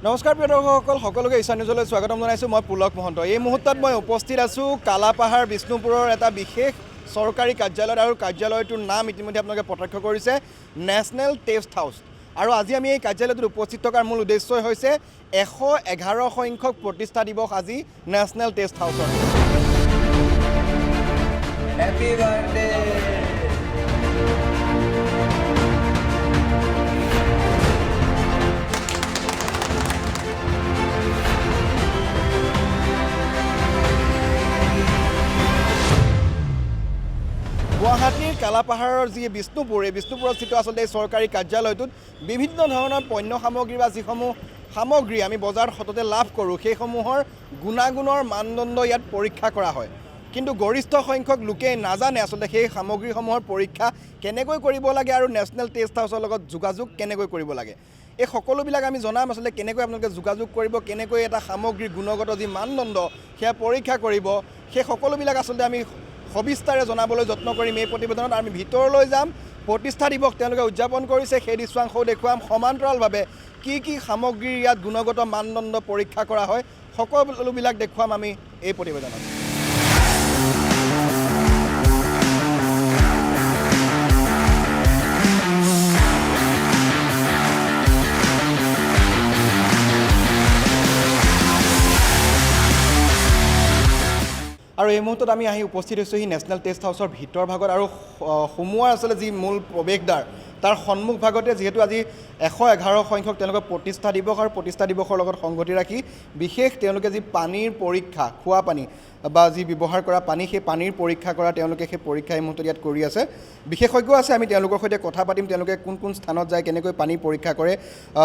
নমস্কাৰ প্ৰিয় দৰ্শকসকল সকলোকে ঈশা নিউজলৈ স্বাগতম জনাইছোঁ মই পুলক মহন্ত এই মুহূৰ্তত মই উপস্থিত আছোঁ কালাপাহাৰ বিষ্ণুপুৰৰ এটা বিশেষ চৰকাৰী কাৰ্যালয়ত আৰু কাৰ্যালয়টোৰ নাম ইতিমধ্যে আপোনালোকে প্ৰত্যক্ষ কৰিছে নেশ্যনেল টেষ্ট হাউচ আৰু আজি আমি এই কাৰ্যালয়টোত উপস্থিত থকাৰ মূল উদ্দেশ্যই হৈছে 111 সংখ্যক প্ৰতিষ্ঠা দিৱস আজি নেশ্যনেল টেষ্ট হাউচৰ হ্যাপি বাৰ্থডে গুৱাহাটীৰ কালাপাহাৰৰ যি বিষ্ণুপুৰ এই বিষ্ণুপুৰত স্থিত আচলতে এই চৰকাৰী কাৰ্যালয়টোত বিভিন্ন ধৰণৰ পণ্য সামগ্ৰী বা যিসমূহ সামগ্ৰী আমি বজাৰত সততে লাভ কৰোঁ সেইসমূহৰ গুণাগুণৰ মানদণ্ড ইয়াত পৰীক্ষা কৰা হয় কিন্তু গৰিষ্ঠ সংখ্যক লোকে নাজানে আচলতে সেই সামগ্ৰীসমূহৰ পৰীক্ষা কেনেকৈ কৰিব লাগে আৰু নেশ্যনেল টেষ্ট হাউচৰ লগত যোগাযোগ কেনেকৈ কৰিব লাগে এই সকলোবিলাক আমি জনাম আচলতে কেনেকৈ আপোনালোকে যোগাযোগ কৰিব কেনেকৈ এটা সামগ্ৰীৰ গুণগত যি মানদণ্ড সেয়া পৰীক্ষা কৰিব সেই সকলোবিলাক আচলতে আমি সবিস্তাৰে জনাবলৈ যত্ন কৰিম এই প্ৰতিবেদনত আমি ভিতৰলৈ যাম প্ৰতিষ্ঠা দিৱস তেওঁলোকে উদযাপন কৰিছে সেই দৃশ্যাংশও দেখুৱাম সমান্তৰালভাৱে কি সামগ্ৰীৰ ইয়াত গুণগত মানদণ্ড পৰীক্ষা কৰা হয় সকলোবিলাক দেখুৱাম আমি এই প্ৰতিবেদনত আৰু এই মুহূৰ্তত আমি আহি উপস্থিত হৈছোঁহি নেশ্যনেল টেষ্ট হাউচৰ ভিতৰ ভাগত আৰু সোমোৱাৰ আচলতে যি মূল প্ৰৱেশদ্বাৰ তাৰ সন্মুখ ভাগতে যিহেতু আজি 111 সংখ্যক তেওঁলোকৰ প্ৰতিষ্ঠা দিৱস আৰু প্ৰতিষ্ঠা দিৱসৰ লগত সংগতি ৰাখি বিশেষ তেওঁলোকে যি পানীৰ পৰীক্ষা খোৱা পানী বা যি ব্যৱহাৰ কৰা পানী সেই পানীৰ পৰীক্ষা কৰা তেওঁলোকে সেই পৰীক্ষা এই মুহূৰ্তত ইয়াত কৰি আছে বিশেষজ্ঞ আছে আমি তেওঁলোকৰ সৈতে কথা পাতিম তেওঁলোকে কোন স্থানত যায় কেনেকৈ পানী পৰীক্ষা কৰে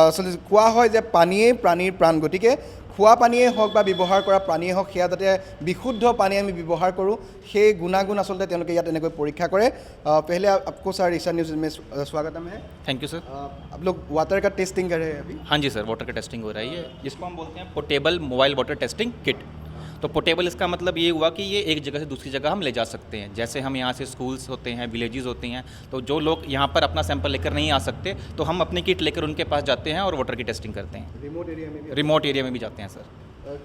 আচলতে কোৱা হয় যে পানীয়েই প্ৰাণীৰ প্ৰাণ গতিকে খোৱা পানীয়ে হওক বা ব্যৱহাৰ কৰা পানীয়ে হওক সেয়া যাতে বিশুদ্ধ পানী আমি ব্যৱহাৰ কৰোঁ সেই গুণাগুণ আচলতে তেওঁলোকে ইয়াত এনেকৈ পৰীক্ষা কৰে पहले आपको सर ईशा न्यूज़ में स्वागतम है थैंक यू सर आप लोग वाटर का टेस्टिंग कर रहे हैं अभी हाँ जी सर वाटर का टेस्टिंग हो रही है जिसको हम बोलते हैं portable mobile water testing kit तो पोर्टेबल इसका मतलब ये हुआ कि ये एक जगह से दूसरी जगह हम ले जा सकते हैं जैसे हम यहाँ से स्कूल्स होते हैं विलेजेस होते हैं तो जो लोग यहाँ पर अपना सैंपल लेकर नहीं आ सकते तो हम अपनी किट लेकर उनके पास जाते हैं और वाटर की टेस्टिंग करते हैं रिमोट एरिया में भी जाते हैं सर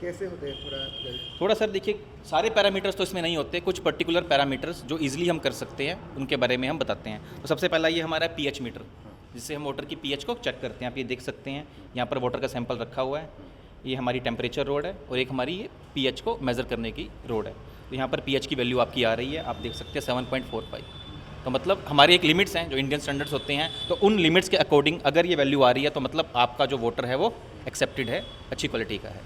कैसे होते हैं थोड़ा सर देखिए सारे पैरामीटर्स तो इसमें नहीं होते कुछ पर्टिकुलर पैरामीटर्स जो इजीली हम कर सकते हैं उनके बारे में हम बताते हैं तो सबसे पहला ये हमारा पीएच मीटर जिससे हम वाटर की पीएच को चेक करते हैं आप ये देख सकते हैं यहाँ पर वाटर का सैंपल रखा हुआ है ये हमारी टेम्परेचर रोड है और एक हमारी ये पीएच को मेज़र करने की रोड है तो यहाँ पर पीएच की वैल्यू आपकी आ रही है आप देख सकते हैं 7.45 तो मतलब हमारे एक लिमिट्स हैं जो इंडियन स्टैंडर्ड्स होते हैं तो उन लिमिट्स के अकॉर्डिंग अगर ये वैल्यू आ रही है तो मतलब आपका जो वाटर है वो एक्सेप्टेड है अच्छी क्वालिटी का है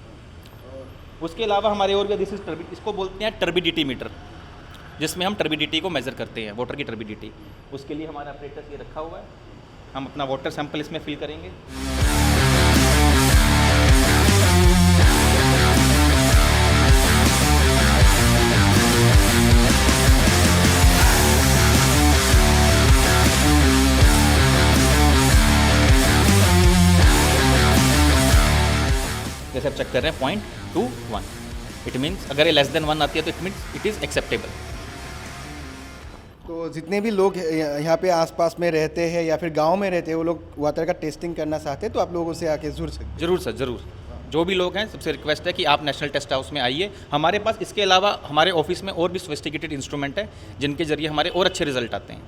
उसके अलावा हमारे और भी दिस इज इसको बोलते हैं टर्बिडिटी मीटर जिसमें हम टर्बिडिटी को मेज़र करते हैं वाटर की टर्बिडिटी उसके लिए हमारा ऑपरेटर्स ये रखा हुआ है हम अपना वाटर सैंपल इसमें फिल करेंगे जैसे आप चेक कर रहे हैं 0.21 इट मीन्स अगर ये लेस देन 1 आती है तो it means it is acceptable तो जितने भी लोग यहाँ पे आसपास में रहते हैं या फिर गांव में रहते हैं वो लोग वाटर का टेस्टिंग करना चाहते हैं तो आप लोगों से आके जुड़ सकते हैं ज़रूर सर ज़रूर जो भी लोग हैं सबसे रिक्वेस्ट है कि आप नेशनल टेस्ट हाउस में आइए हमारे पास इसके अलावा हमारे ऑफिस में और भी सोफिस्टिकेटेड इंस्ट्रूमेंट है जिनके जरिए हमारे और अच्छे रिजल्ट आते हैं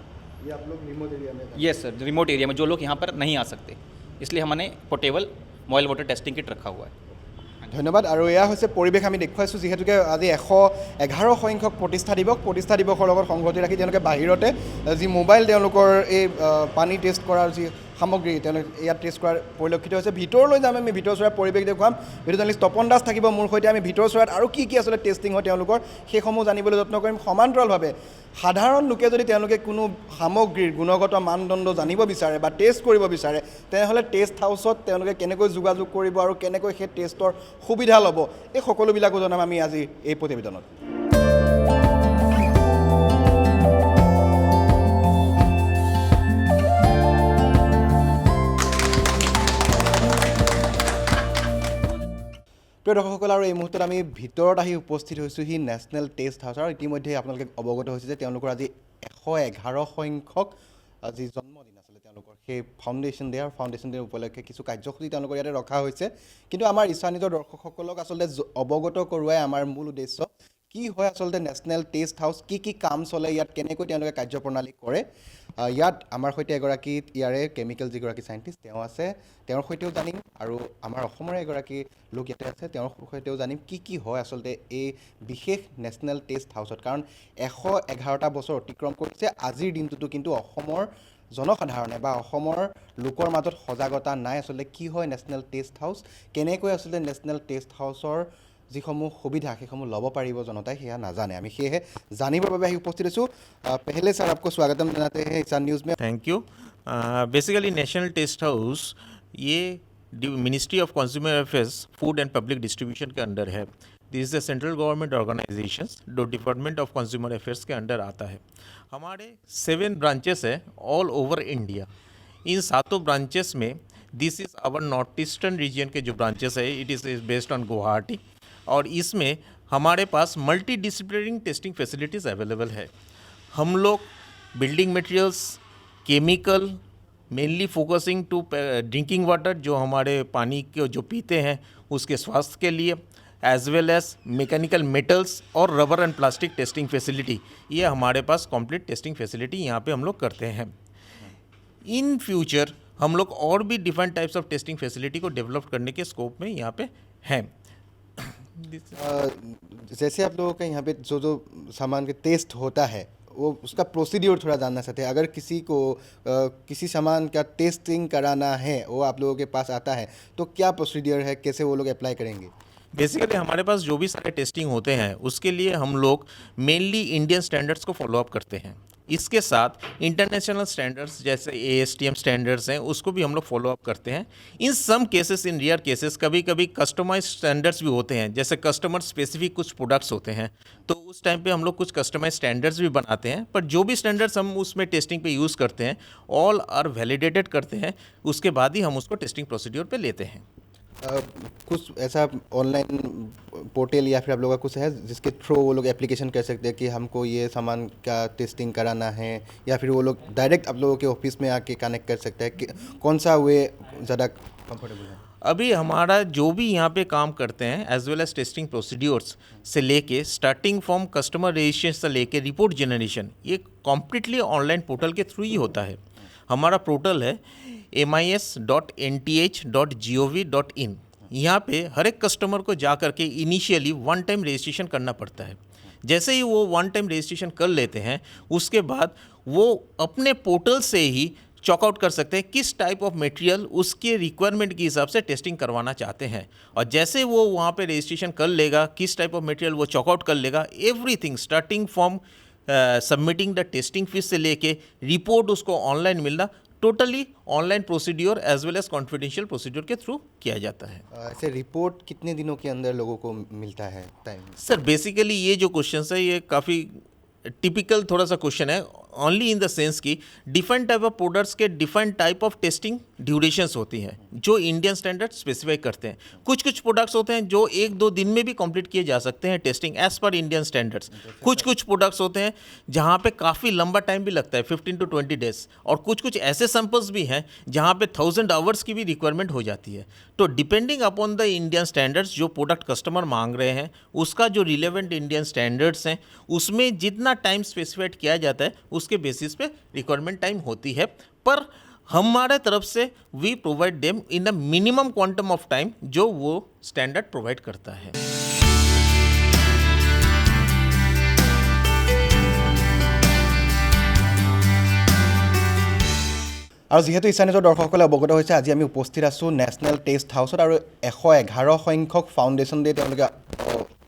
ये आप लोग रिमोट एरिया में यस सर रिमोट एरिया में जो लोग यहाँ पर नहीं आ सकते इसलिए हमने portable mobile water testing kit रखा हुआ है ধন্যবাদ আৰু এয়া হৈছে পৰিৱেশ আমি দেখুৱাইছোঁ যিহেতুকে আজি 111 সংখ্যক প্ৰতিষ্ঠা দিৱসৰ লগত সংগতি ৰাখি তেওঁলোকে বাহিৰতে যি মোবাইল তেওঁলোকৰ এই পানী টেষ্ট কৰাৰ যি সামগ্ৰী তেওঁলোকে ইয়াত টেষ্ট কৰাৰ পৰিলক্ষিত হৈছে ভিতৰলৈ যাম আমি ভিতৰ চৰাৰ পৰিৱেশ দেখুৱাম ভিডিঅ' জাৰ্নেলিষ্ট তপন দাস থাকিব মোৰ সৈতে আমি ভিতৰ চৰাত আৰু কি আচলতে টেষ্টিং হয় তেওঁলোকৰ সেইসমূহ জানিবলৈ যত্ন কৰিম সমান্তৰালভাৱে সাধাৰণ লোকে যদি তেওঁলোকে কোনো সামগ্ৰীৰ গুণগত মানদণ্ড জানিব বিচাৰে বা টেষ্ট কৰিব বিচাৰে তেনেহ'লে টেষ্ট হাউচত তেওঁলোকে কেনেকৈ যোগাযোগ কৰিব আৰু কেনেকৈ সেই টেষ্টৰ সুবিধা ল'ব এই সকলোবিলাকো জনাম আমি আজি এই প্ৰতিবেদনত প্ৰিয় দৰ্শকসকল আৰু এই মুহূৰ্তত আমি ভিতৰত আহি উপস্থিত হৈছোঁহি নেশ্যনেল টেষ্ট হাউচ আৰু ইতিমধ্যে আপোনালোকে অৱগত হৈছে যে তেওঁলোকৰ আজি 111 সংখ্যক আজি জন্মদিন আছিলে তেওঁলোকৰ সেই ফাউণ্ডেশ্যন ডে আৰু ফাউণ্ডেশ্যন ডে উপলক্ষে কিছু কাৰ্যসূচী তেওঁলোকৰ ইয়াতে ৰখা হৈছে কিন্তু আমাৰ ইচ্ছা নিজৰ দৰ্শকসকলক আচলতে অৱগত কৰোৱাই আমাৰ মূল উদ্দেশ্য কি হয় আচলতে নেশ্যনেল টেষ্ট হাউচ কি কাম চলে ইয়াত কেনেকৈ তেওঁলোকে কাৰ্যপ্ৰণালী কৰে ইয়াত আমাৰ সৈতে এগৰাকী ইয়াৰে কেমিকেল যিগৰাকী চাইণ্টিষ্ট তেওঁ আছে তেওঁৰ সৈতেও জানিম আৰু আমাৰ অসমৰে এগৰাকী লোক ইয়াতে আছে তেওঁৰ সৈতেও জানিম কি হয় আচলতে এই বিশেষ নেশ্যনেল টেষ্ট হাউচত কাৰণ 111টা বছৰ অতিক্ৰম কৰিছে আজিৰ দিনটোতো কিন্তু অসমৰ জনসাধাৰণে বা অসমৰ লোকৰ মাজত সজাগতা নাই আচলতে কি হয় নেশ্যনেল টেষ্ট হাউচ কেনেকৈ আচলতে নেশ্যনেল টেষ্ট হাউচৰ যিসমূহ সুবিধা সেইসমূহ ল'ব পাৰিব জনতাই সেয়া নাজানে আমি সেয়েহে জানিবৰ বাবে আহি উপস্থিত আছোঁ পহলে सर आपको स्वागतम जनाते हैं ईशान न्यूज़ में thank you basically national test house ये ministry of consumer affairs food and public distribution के अंडर है this is the central government organisation जो डिपार्टमेंट ऑफ कंज्यूमर अफेयर्स के अंडर आता है हमारे 7 ब्रांचेस है all over India in 7 branches में this is our north eastern region के जो ब्रांचेस है it is based on Guwahati और इसमें हमारे पास multi disciplinary testing facilities available है हम लोग building materials chemical mainly focusing to drinking water जो हमारे पानी के जो पीते हैं उसके स्वास्थ्य के लिए as well as mechanical metals और rubber and plastic testing facility ये हमारे पास कंप्लीट टेस्टिंग फैसिलिटी यहाँ पे हम लोग करते हैं इन फ्यूचर हम लोग और भी different types of testing facility को डेवलप करने के स्कोप में यहाँ पे हैं जैसे आप लोगों का यहाँ पे जो सामान के टेस्ट होता है वो उसका प्रोसीड्योर थोड़ा जानना चाहते हैं अगर किसी को किसी सामान का टेस्टिंग कराना है वो आप लोगों के पास आता है तो क्या प्रोसीड्योर है कैसे वो लोग अप्लाई करेंगे बेसिकली हमारे पास जो भी सारे टेस्टिंग होते हैं उसके लिए हम लोग मेनली इंडियन स्टैंडर्ड्स को फॉलो अप करते हैं इसके साथ इंटरनेशनल स्टैंडर्ड्स जैसे ASTM स्टैंडर्ड्स हैं उसको भी हम लोग फॉलो अप करते हैं in some cases in rare cases कभी कभी कस्टमाइज स्टैंडर्ड्स भी होते हैं जैसे कस्टमर स्पेसिफिक कुछ प्रोडक्ट्स होते हैं तो उस टाइम पे हम लोग कुछ कस्टमाइज स्टैंडर्ड्स भी बनाते हैं पर जो भी स्टैंडर्ड्स हम उसमें टेस्टिंग पे यूज़ करते हैं ऑल आर वैलिडेटेड करते हैं उसके बाद ही हम उसको टेस्टिंग प्रोसीड्योर पे लेते हैं कुछ ऐसा ऑनलाइन पोर्टल या फिर आप लोगों का कुछ है जिसके थ्रू वो लोग एप्लीकेशन कर सकते हैं कि हमको ये सामान का टेस्टिंग कराना है या फिर वो लोग डायरेक्ट आप लोगों के ऑफिस में आके कनेक्ट कर सकते हैं कि कौन सा वे ज़्यादा कंफर्टेबल है अभी हमारा जो भी यहाँ पे काम करते हैं as well as testing procedures से लेके स्टार्टिंग फ्रॉम कस्टमर रजिस्ट्रेशन से लेके रिपोर्ट जनरेशन ये कम्प्लीटली ऑनलाइन पोर्टल के थ्रू ही होता है हमारा पोर्टल है mis.nth.gov.in यहाँ पे हर एक कस्टमर को जा कर के इनिशियली 1 टाइम रजिस्ट्रेशन करना पड़ता है जैसे ही वो 1 टाइम रजिस्ट्रेशन कर लेते हैं उसके बाद वो अपने पोर्टल से ही चॉकआउट कर सकते हैं किस टाइप ऑफ मटेरियल उसके रिक्वायरमेंट के हिसाब से टेस्टिंग करवाना चाहते हैं और जैसे वो वहाँ पे रजिस्ट्रेशन कर लेगा किस टाइप ऑफ मटेरियल वो चॉकआउट कर लेगा everything starting from submitting the testing fees से लेके रिपोर्ट उसको ऑनलाइन मिलना totally online procedure as well as confidential procedure के थ्रू किया जाता है ऐसे रिपोर्ट कितने दिनों के अंदर लोगों को मिलता है टाइम सर बेसिकली ये जो क्वेश्चन है ये काफ़ी टिपिकल थोड़ा सा क्वेश्चन है ओनली इन द सेंस कि different type of products K different type of testing durations होती हैं जो इंडियन स्टैंडर्ड स्पेसिफाई करते हैं कुछ प्रोडक्ट्स होते हैं जो 1-2 दिन में भी कंप्लीट किए जा सकते हैं testing as per Indian standards कुछ प्रोडक्ट्स होते हैं जहाँ पे काफ़ी लंबा टाइम भी लगता है 15 to 20 डेज और कुछ ऐसे सैंपल्स भी हैं जहाँ पे 1000 आवर्स की भी रिक्वायरमेंट हो जाती है तो depending upon the Indian standards जो प्रोडक्ट कस्टमर मांग रहे हैं उसका जो रिलेवेंट इंडियन स्टैंडर्ड्स हैं उसमें जितना टाइम स्पेसिफाइड किया जाता है उसके बेसिस पे रिक्वायरमेंट टाइम होती है पर हमारे तरफ से we provide them in a minimum quantum of time जो वो स्टैंडर्ड प्रोवाइड करता है আৰু যিহেতু ইছানিজৰ দৰ্শকসকলে অৱগত হৈছে আজি আমি উপস্থিত আছোঁ নেশ্যনেল টেষ্ট হাউচত আৰু 111 সংখ্যক ফাউণ্ডেশ্যন ডে তেওঁলোকে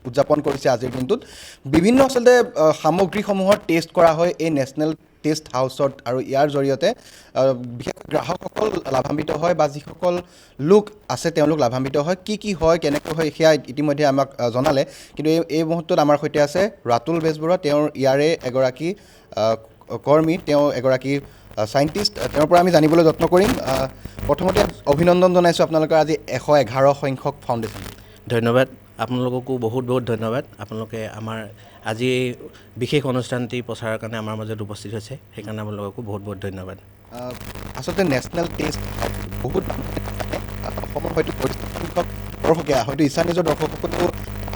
উদযাপন কৰিছে আজিৰ দিনটোত বিভিন্ন আচলতে সামগ্ৰীসমূহৰ টেষ্ট কৰা হয় এই নেশ্যনেল টেষ্ট হাউচত আৰু ইয়াৰ জৰিয়তে বিশেষ গ্ৰাহকসকল লাভান্বিত হয় বা যিসকল লোক আছে তেওঁলোক লাভান্বিত হয় কি হয় কেনেকৈ হয় সেয়া ইতিমধ্যে আমাক জনালে কিন্তু এই মুহূৰ্তত আমাৰ সৈতে আছে ৰাতুল বেজবৰুৱা তেওঁৰ ইয়াৰে এগৰাকী কৰ্মী তেওঁ এগৰাকী সাইণ্টিষ্ট তেওঁৰ পৰা আমি জানিবলৈ যত্ন কৰিম প্ৰথমতে অভিনন্দন জনাইছোঁ আপোনালোকৰ আজি 111 সংখ্যক ফাউণ্ডেশ্যন ধন্যবাদ আপোনালোককো বহুত ধন্যবাদ আপোনালোকে আমাৰ আজি বিশেষ অনুষ্ঠানটি প্ৰচাৰৰ কাৰণে আমাৰ মাজত উপস্থিত হৈছে সেইকাৰণে আপোনালোককো বহুত ধন্যবাদ আচলতে নেশ্যনেল টেষ্ট বহুত মানুহে নাজানে। অসমৰ হয়তো সংখ্যক দৰ্শকে হয়তো ইছা নিজৰ দৰ্শকসকলেও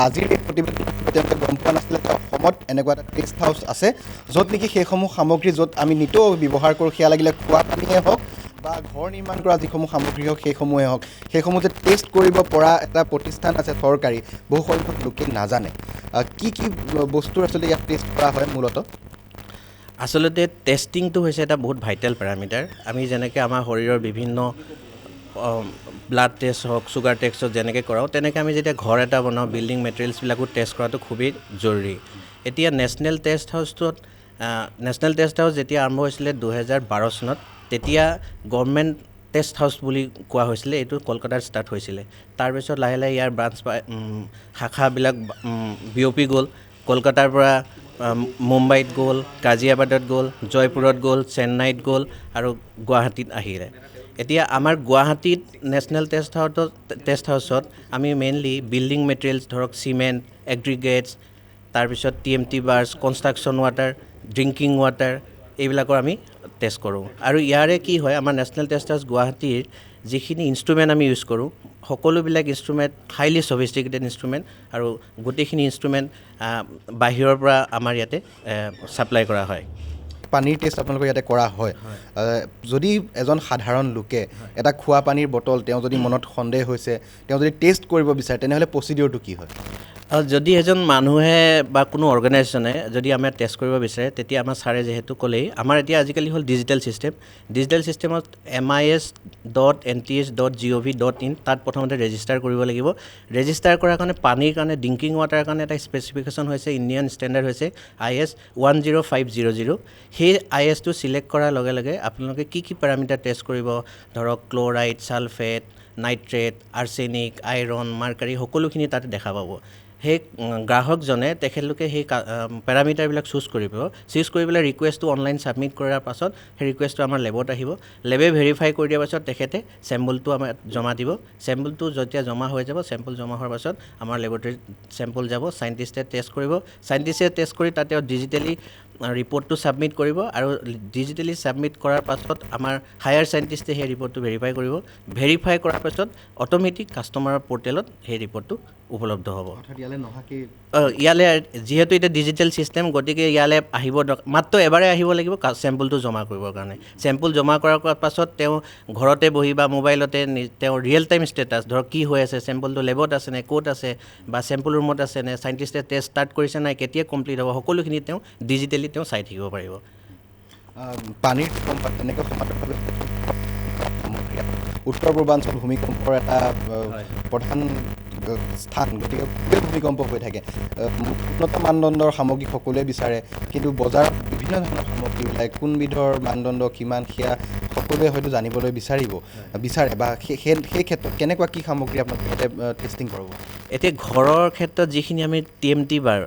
আজিৰ এই প্ৰতিবেদন তেওঁলোকে গম পোৱা নাছিলে যে অসমত এনেকুৱা এটা টেষ্ট হাউচ আছে য'ত নেকি সেইসমূহ সামগ্ৰী য'ত আমি নিতৌ ব্যৱহাৰ কৰোঁ, সেয়া লাগিলে খোৱা পানীয়ে হওক বা ঘৰ নিৰ্মাণ কৰা যিসমূহ সামগ্ৰী হওক সেইসমূহে হওক, সেইসমূহ যে টেষ্ট কৰিব পৰা এটা প্ৰতিষ্ঠান আছে চৰকাৰী, বহু সংখ্যক লোকে নাজানে। কি কি বস্তুৰ আচলতে ইয়াত টেষ্ট কৰা হয় মূলতঃ? আচলতে টেষ্টিংটো হৈছে এটা বহুত ভাইটেল পেৰামিটাৰ। আমি যেনেকৈ আমাৰ শৰীৰৰ বিভিন্ন ব্লাড টেষ্ট হওক, চুগাৰ টেষ্ট হওক যেনেকৈ কৰাওঁ, তেনেকৈ আমি যেতিয়া ঘৰ এটা বনাওঁ, বিল্ডিং মেটেৰিয়েলছবিলাকো টেষ্ট কৰাটো খুবেই জৰুৰী। এতিয়া নেশ্যনেল টেষ্ট হাউচ যেতিয়া আৰম্ভ হৈছিলে 2012 চনত, তেতিয়া গভৰ্ণমেণ্ট টেষ্ট হাউচ বুলি কোৱা হৈছিলে। এইটো কলকাতাত ষ্টাৰ্ট হৈছিলে। তাৰপিছত লাহে লাহে ইয়াৰ ব্ৰাঞ্চ শাখাবিলাক বিয়পি গ'ল। কলকাতাৰ পৰা মুম্বাইত গ'ল, গাজিয়াবাদত গ'ল, জয়পুৰত গ'ল, চেন্নাইত গ'ল আৰু গুৱাহাটীত আহিলে। এতিয়া আমাৰ গুৱাহাটীত নেশ্যনেল টেষ্ট হাউচত আমি মেইনলি বিল্ডিং মেটেৰিয়েলছ ধৰক চিমেণ্ট, এগ্ৰিগেটছ, তাৰপিছত TMT bars, construction water, drinking water, এইবিলাকৰ আমি টেষ্ট কৰোঁ। আৰু ইয়াৰে কি হয়, আমাৰ নেশ্যনেল টেষ্ট হাউচ গুৱাহাটীৰ যিখিনি ইনষ্ট্ৰুমেণ্ট আমি ইউজ কৰোঁ, সকলোবিলাক ইনষ্ট্ৰুমেণ্ট হাইলি ছফিষ্টিকেটেড ইনষ্ট্ৰুমেণ্ট, আৰু গোটেইখিনি ইনষ্ট্ৰুমেণ্ট বাহিৰৰ পৰা আমাৰ ইয়াতে ছাপ্লাই কৰা হয়। পানীৰ টেষ্ট আপোনালোকৰ ইয়াতে কৰা হয়। যদি এজন সাধাৰণ লোকে এটা খোৱা পানীৰ বটল তেওঁ যদি মনত সন্দেহ হৈছে, তেওঁ যদি টেষ্ট কৰিব বিচাৰে, তেনেহ'লে প্ৰচিডিঅ'ৰটো কি হয়? যদি এজন মানুহে বা কোনো অৰ্গেনাইজেশ্যনে যদি আমাৰ টেষ্ট কৰিব বিচাৰে, তেতিয়া আমাৰ ছাৰে যিহেতু ক'লেই, আমাৰ এতিয়া আজিকালি হ'ল ডিজিটেল ছিষ্টেম। ডিজিটেল ছিষ্টেমত MIS.NTH.gov.in তাত প্ৰথমতে ৰেজিষ্টাৰ কৰিব লাগিব। ৰেজিষ্টাৰ কৰাৰ কাৰণে পানীৰ কাৰণে, ড্ৰিংকিং ৱাটাৰৰ কাৰণে এটা স্পেচিফিকেশ্যন হৈছে, ইণ্ডিয়ান ষ্টেণ্ডাৰ্ড হৈছে IS 10500। সেই ISটো ছিলেক্ট কৰাৰ লগে লগে আপোনালোকে কি কি পেৰামিটাৰ টেষ্ট কৰিব, ধৰক chloride, sulphate, nitrate, arsenic, iron, মাৰ্কাৰী, সকলোখিনি তাতে দেখা পাব। সেই গ্ৰাহকজনে তেখেতলোকে সেই পেৰামিটাৰবিলাক চুজ কৰি পেলাই ৰিকুৱেষ্টটো অনলাইন ছাবমিট কৰাৰ পাছত সেই ৰিকুৱেষ্টটো আমাৰ লেবত আহিব। লেবে ভেৰিফাই কৰি দিয়াৰ পাছত তেখেতে চেম্পলটো আমাৰ জমা দিব। চেম্পলটো যেতিয়া জমা হৈ যাব, চেম্পল জমা হোৱাৰ পাছত আমাৰ লেবৰেটৰীত চেম্পল যাব, চাইণ্টিষ্টে টেষ্ট কৰিব। চাইণ্টিষ্টে টেষ্ট কৰি তাতে ডিজিটেলি ৰিপৰ্টটো ছাবমিট কৰিব, আৰু ডিজিটেলি ছাবমিট কৰাৰ পাছত আমাৰ হায়াৰ চাইণ্টিষ্টে সেই ৰিপৰ্টটো ভেৰিফাই কৰিব। ভেৰিফাই কৰাৰ পাছত অট'মেটিক কাষ্টমাৰৰ পৰ্টেলত সেই ৰিপৰ্টটো উপলব্ধ হ'ব। ইয়ালৈ যিহেতু এতিয়া ডিজিটেল ছিষ্টেম, গতিকে ইয়ালৈ আহিব মাত্ৰ এবাৰে আহিব লাগিব চেম্পলটো জমা কৰিবৰ কাৰণে। চেম্পল জমা কৰাৰ পাছত তেওঁ ঘৰতে বহি বা মোবাইলতে তেওঁ ৰিয়েল টাইম ষ্টেটাছ, ধৰক কি হৈ আছে, চেম্পলটো লেবত আছে নে, ক'ত আছে, বা চেম্পল ৰুমত আছে নে, চাইণ্টিষ্টে টেষ্ট ষ্টাৰ্ট কৰিছে নাই, কেতিয়া কমপ্লিট হ'ব, সকলোখিনি তেওঁ ডিজিটেলি তেওঁ চাই থাকিব পাৰিব। পানীৰ তেনেকৈ সমান্তৰালভাৱে উত্তৰ পূৰ্বাঞ্চল ভূমিকম্পৰ এটা প্ৰধান স্থান, গতিকে খুবেই ভূমিকম্প হৈ থাকে। উন্নত মানদণ্ডৰ সামগ্ৰী সকলোৱে বিচাৰে, কিন্তু বজাৰত বিভিন্ন ধৰণৰ সামগ্ৰী ওলায়, কোনবিধৰ মানদণ্ড কিমান সেয়া সকলোৱে হয়তো জানিবলৈ বিচাৰে, বা সেই ক্ষেত্ৰত কেনেকুৱা কি সামগ্ৰী আপোনালোকে ইয়াতে টেষ্টিং কৰাব? এতিয়া ঘৰৰ ক্ষেত্ৰত যিখিনি আমি TMT বাৰ,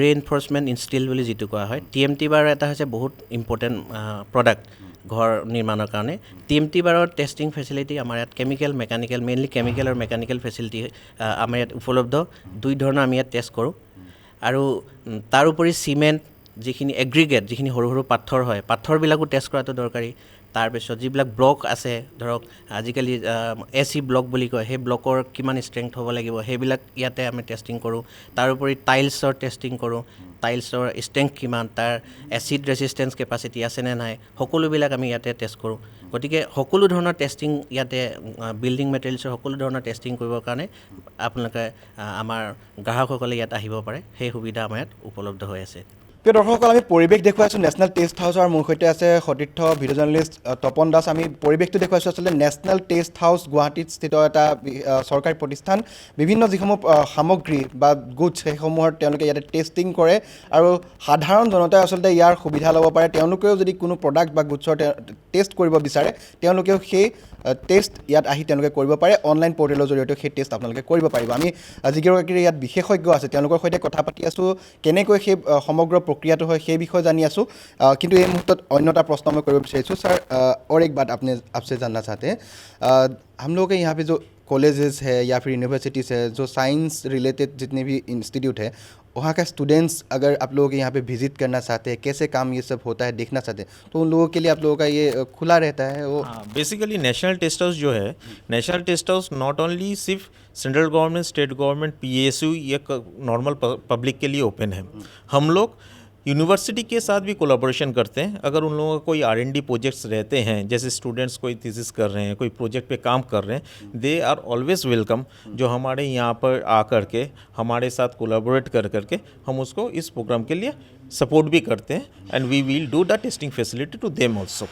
ৰেইনফৰ্চমেণ্ট ইনষ্টিল বুলি যিটো কোৱা হয়, TMT বাৰ এটা হৈছে বহুত ইম্পৰ্টেণ্ট প্ৰডাক্ট ঘৰ নিৰ্মাণৰ কাৰণে। TMT বাৰৰ টেষ্টিং ফেচিলিটি আমাৰ ইয়াত কেমিকেল, মেকানিকেল, মেইনলি কেমিকেল আৰু মেকানিকেল ফেচিলিটি আমাৰ ইয়াত উপলব্ধ। দুই ধৰণৰ আমি ইয়াত টেষ্ট কৰোঁ। আৰু তাৰোপৰি চিমেণ্ট, যিখিনি এগ্ৰিগেট, যিখিনি সৰু সৰু পাথৰ হয়, পাথৰবিলাকো টেষ্ট কৰাটো দৰকাৰী। তাৰপিছত যিবিলাক ব্লক আছে, ধৰক আজিকালি AC ব্লক বুলি কয়, সেই ব্লকৰ কিমান ষ্ট্ৰেংথ হ'ব লাগিব, সেইবিলাক ইয়াতে আমি টেষ্টিং কৰোঁ। তাৰোপৰি টাইলছৰ টেষ্টিং কৰোঁ, টাইলছৰ ষ্ট্ৰেংথ কিমান, তাৰ এচিড ৰেচিষ্টেঞ্চ কেপাচিটি আছে নে নাই, সকলোবিলাক আমি ইয়াতে টেষ্ট কৰোঁ। গতিকে সকলো ধৰণৰ টেষ্টিং ইয়াতে, বিল্ডিং মেটেৰিয়েলছৰ সকলো ধৰণৰ টেষ্টিং কৰিবৰ কাৰণে আপোনালোকে আমাৰ গ্ৰাহকসকলে ইয়াত আহিব পাৰে, সেই সুবিধা আমাৰ ইয়াত উপলব্ধ হৈ আছে। প্ৰিয় দৰ্শকসকল, আমি পৰিৱেশ দেখুৱাইছোঁ নেশ্যনেল টেষ্ট হাউচৰ। মোৰ সৈতে আছে সতীৰ্থ ভিডিঅ' জাৰ্নেলিষ্ট তপন দাস। আমি পৰিৱেশটো দেখুৱাইছোঁ আচলতে নেশ্যনেল টেষ্ট হাউচ গুৱাহাটীত স্থিত এটা চৰকাৰী প্ৰতিষ্ঠান। বিভিন্ন যিসমূহ সামগ্ৰী বা গুডছ, সেইসমূহৰ তেওঁলোকে ইয়াতে টেষ্টিং কৰে, আৰু সাধাৰণ জনতাই আচলতে ইয়াৰ সুবিধা ল'ব পাৰে। তেওঁলোকেও যদি কোনো প্ৰডাক্ট বা গুডছৰ টেষ্ট কৰিব বিচাৰে, তেওঁলোকেও সেই টেষ্ট ইয়াত আহি তেওঁলোকে কৰিব পাৰে। অনলাইন পৰ্টেলৰ জৰিয়তে সেই টেষ্ট আপোনালোকে কৰিব পাৰিব। আমি যিগৰাকী ইয়াত বিশেষজ্ঞ আছে তেওঁলোকৰ সৈতে কথা পাতি আছোঁ, কেনেকৈ সেই সমগ্ৰ प्रक्रिया है সেই বিষয়ে জানি आसो। किंतु ये मुहूर्त अन्य এটা प्रश्न मैं कर विचार सर, और एक बात आपसे जानना चाहते हैं, हम लोग के यहाँ पे जो कॉलेजेस है या फिर यूनिवर्सिटीज़ है, जो साइंस रिलेटेड जितने भी इंस्टीट्यूट है, वहाँ का स्टूडेंट्स अगर आप लोगों के यहाँ पे विजिट करना चाहते हैं, कैसे काम ये सब होता है देखना चाहते हैं, तो उन लोगों के लिए आप लोगों का ये खुला रहता है वो? हाँ, बेसिकली नेशनल टेस्ट हाउस जो है, national test house not only सिर्फ central government, state government, PSU या नॉर्मल पब्लिक के लिए ओपन है। हम लोग यूनिवर्सिटी के साथ भी कोलैबोरेशन करते हैं। अगर उन लोगों का कोई R&D प्रोजेक्ट्स रहते हैं, जैसे स्टूडेंट्स कोई थीसिस कर रहे हैं, कोई प्रोजेक्ट पे काम कर रहे हैं, दे आर ऑलवेज वेलकम, जो हमारे यहाँ पर आकर के हमारे साथ कोलैबोरेट कर करके हम उसको इस प्रोग्राम के लिए सपोर्ट भी करते हैं, and we will do the testing facility to them also.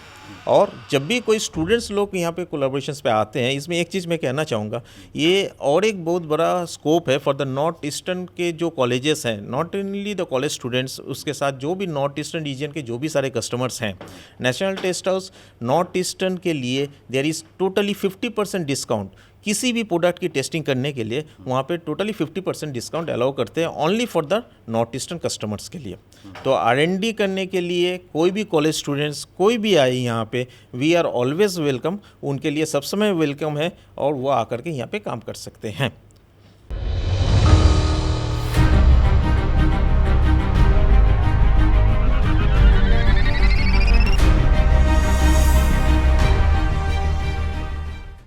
और जब भी कोई स्टूडेंट्स लोग यहाँ पे कोलैबोरेशंस पे आते हैं, इसमें एक चीज़ मैं कहना चाहूँगा, ये और एक बहुत बड़ा स्कोप है फॉर द नॉर्थ ईस्टर्न के जो कॉलेजेस हैं, not only the college students, उसके साथ जो भी नॉर्थ ईस्टर्न रीजन के जो भी सारे कस्टमर्स हैं, national test house north eastern के लिए देयर इज़ टोटली 50% डिस्काउंट। किसी भी प्रोडक्ट की टेस्टिंग करने के लिए वहाँ पे टोटली 50% डिस्काउंट अलाउ करते हैं, only for the north eastern customers के लिए। तो R&D करने के लिए कोई भी कॉलेज स्टूडेंट्स कोई भी आए यहाँ पे, वी आर ऑलवेज वेलकम, उनके लिए सब समय वेलकम है, और वो आकर के यहाँ पे काम कर सकते हैं।